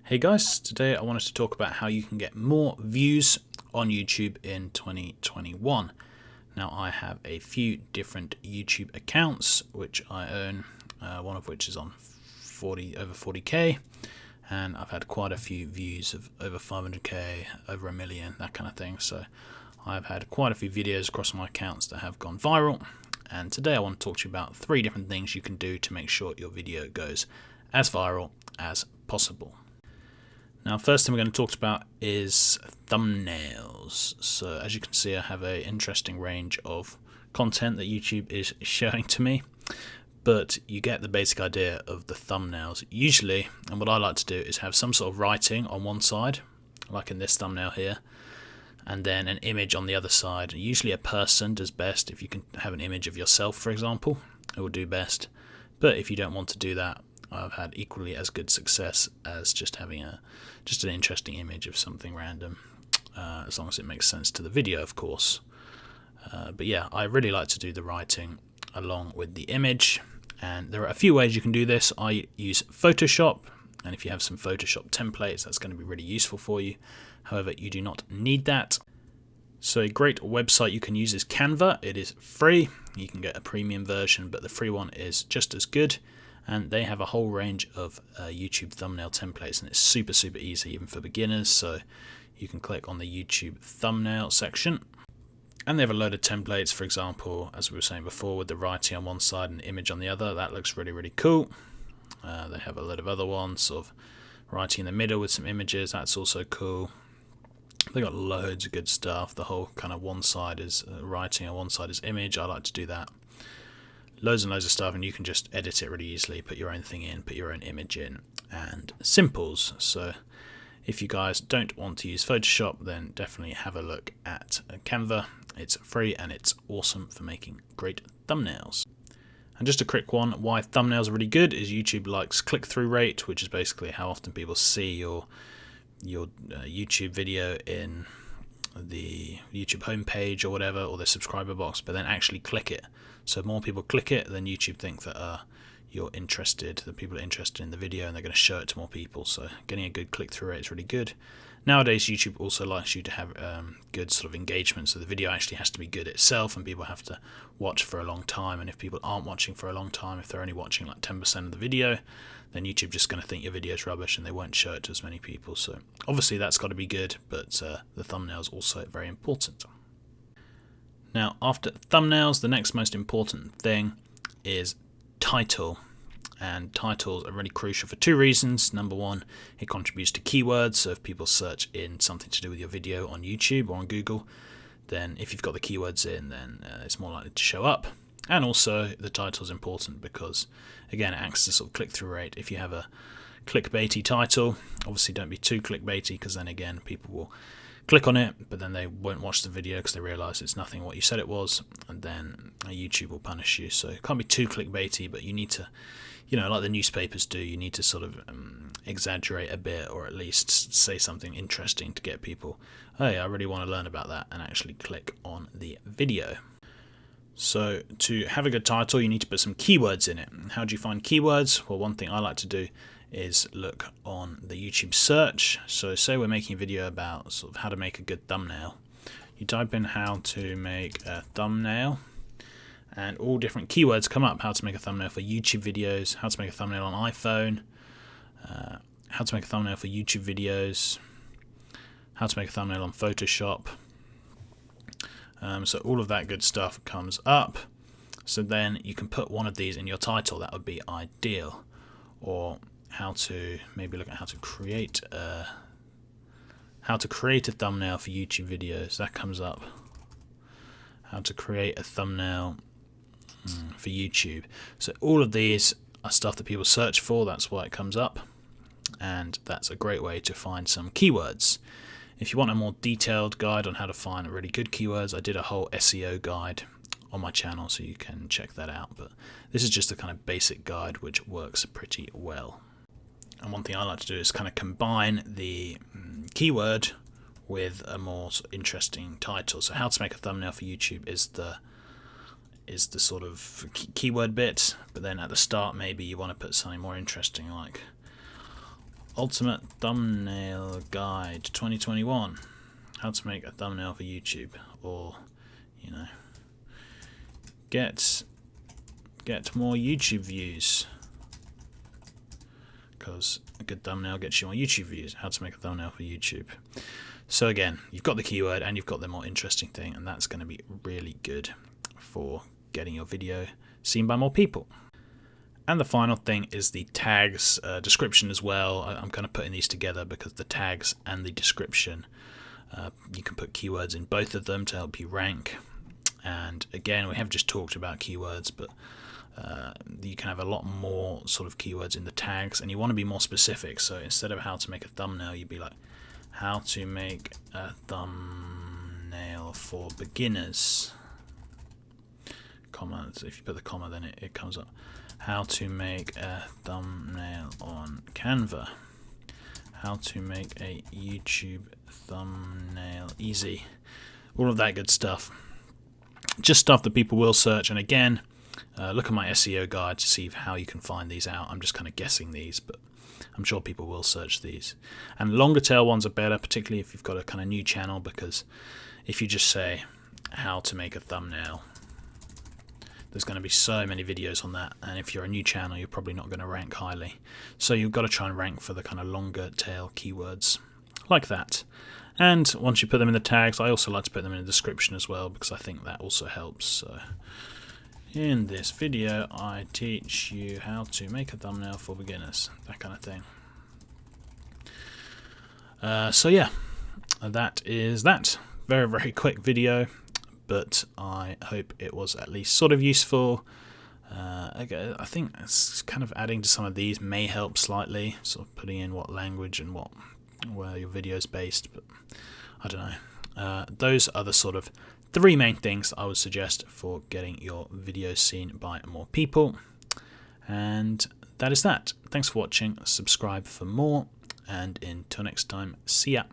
Hey guys, today I wanted to talk about how you can get more views on YouTube in 2021. Now I have a few different YouTube accounts which I own, one of which is on over 40k, and I've had quite a few views of over 500k, over 1 million, that kind of thing. So I've had quite a few videos across my accounts that have gone viral, and today I want to talk to you about 3 different things you can do to make sure your video goes as viral as possible. Now, first thing we're going to talk about is thumbnails. So as you can see, I have an interesting range of content that YouTube is showing to me, but you get the basic idea of the thumbnails usually. And what I like to do is have some sort of writing on one side, like in this thumbnail here, and then an image on the other side. Usually a person does best. If you can have an image of yourself, for example, it will do best. But if you don't want to do that, I've had equally as good success as just having an interesting image of something random, as long as it makes sense to the video, of course. But yeah, I really like to do the writing along with the image, and there are a few ways you can do this. I use Photoshop, and if you have some Photoshop templates, that's going to be really useful for you. However, you do not need that. So a great website you can use is Canva. It is free. You can get a premium version, but the free one is just as good. And they have a whole range of YouTube thumbnail templates, and it's super easy even for beginners. So you can click on the YouTube thumbnail section, and they have a load of templates. For example, as we were saying before, with the writing on one side and image on the other, that looks really cool. They have a load of other ones, sort of writing in the middle with some images. That's also cool. They got loads of good stuff. The whole kind of one side is writing and one side is image. I like to do that. Loads and loads of stuff, and you can just edit it really easily, put your own thing in, put your own image in, and simples. So if you guys don't want to use Photoshop, then definitely have a look at Canva. It's free and it's awesome for making great thumbnails. And just a quick one, why thumbnails are really good is YouTube likes click-through rate, which is basically how often people see your YouTube video in the YouTube homepage or whatever, or the subscriber box, but then actually click it. So more people click it, then YouTube think that you're interested, that people are interested in the video, and they're going to show it to more people. So getting a good click-through rate is really good. Nowadays, YouTube also likes you to have good sort of engagement, so the video actually has to be good itself, and people have to watch for a long time. And if people aren't watching for a long time, if they're only watching like 10% of the video, then YouTube's just going to think your video is rubbish, and they won't show it to as many people. So obviously that's got to be good, but the thumbnail is also very important. Now, after thumbnails, the next most important thing is title. And titles are really crucial for 2 reasons. Number one, it contributes to keywords. So if people search in something to do with your video on YouTube or on Google, then if you've got the keywords in, then it's more likely to show up. And also the title is important because, again, it acts as a sort of click-through rate. If you have a clickbaity title, obviously don't be too clickbaity, because then again people will click on it, but then they won't watch the video because they realise it's nothing what you said it was, and then YouTube will punish you. So it can't be too clickbaity, but you need to, like the newspapers do, you need to sort of exaggerate a bit, or at least say something interesting to get people, hey, I really want to learn about that, and actually click on the video. So to have a good title, you need to put some keywords in it. How do you find keywords? Well, one thing I like to do is look on the YouTube search. So say we're making a video about sort of how to make a good thumbnail. You type in how to make a thumbnail, and all different keywords come up. How to make a thumbnail for YouTube videos, how to make a thumbnail on iPhone, how to make a thumbnail for YouTube videos, how to make a thumbnail on Photoshop. So all of that good stuff comes up. So then you can put one of these in your title. That would be ideal. Or maybe look at how to create a thumbnail for YouTube videos. That comes up. How to create a thumbnail for YouTube. So all of these are stuff that people search for. That's why it comes up, and that's a great way to find some keywords. If you want a more detailed guide on how to find really good keywords, I did a whole SEO guide on my channel, so you can check that out. But this is just a kind of basic guide which works pretty well. And one thing I like to do is kind of combine the keyword with a more interesting title. So how to make a thumbnail for YouTube is the sort of keyword bit, but then at the start maybe you want to put something more interesting, like Ultimate Thumbnail Guide 2021. How to make a thumbnail for YouTube, or you know, get more YouTube views, because a good thumbnail gets you more YouTube views. How to make a thumbnail for YouTube. So again, you've got the keyword and you've got the more interesting thing, and that's going to be really good for getting your video seen by more people. And the final thing is the tags, description as well. I'm kind of putting these together because the tags and the description, you can put keywords in both of them to help you rank. And again, we have just talked about keywords, but you can have a lot more sort of keywords in the tags, and you want to be more specific. So instead of how to make a thumbnail, you'd be like, how to make a thumbnail for beginners, comma. So if you put the comma, then it comes up. How to make a thumbnail on Canva. How to make a YouTube thumbnail easy. All of that good stuff. Just stuff that people will search. And again, look at my SEO guide to see how you can find these out. I'm just kind of guessing these, but I'm sure people will search these. And longer tail ones are better, particularly if you've got a kind of new channel, because if you just say how to make a thumbnail, there's going to be so many videos on that, and if you're a new channel, you're probably not going to rank highly. So you've got to try and rank for the kind of longer tail keywords like that. And once you put them in the tags, I also like to put them in the description as well, because I think that also helps. So in this video, I teach you how to make a thumbnail for beginners, that kind of thing. So yeah, that is that. Very, very quick video, but I hope it was at least sort of useful. I think it's kind of adding to some of these may help slightly, sort of putting in what language and where your video is based, but I don't know. Those are the sort of 3 main things I would suggest for getting your videos seen by more people. And that is that. Thanks for watching. Subscribe for more, and until next time, see ya.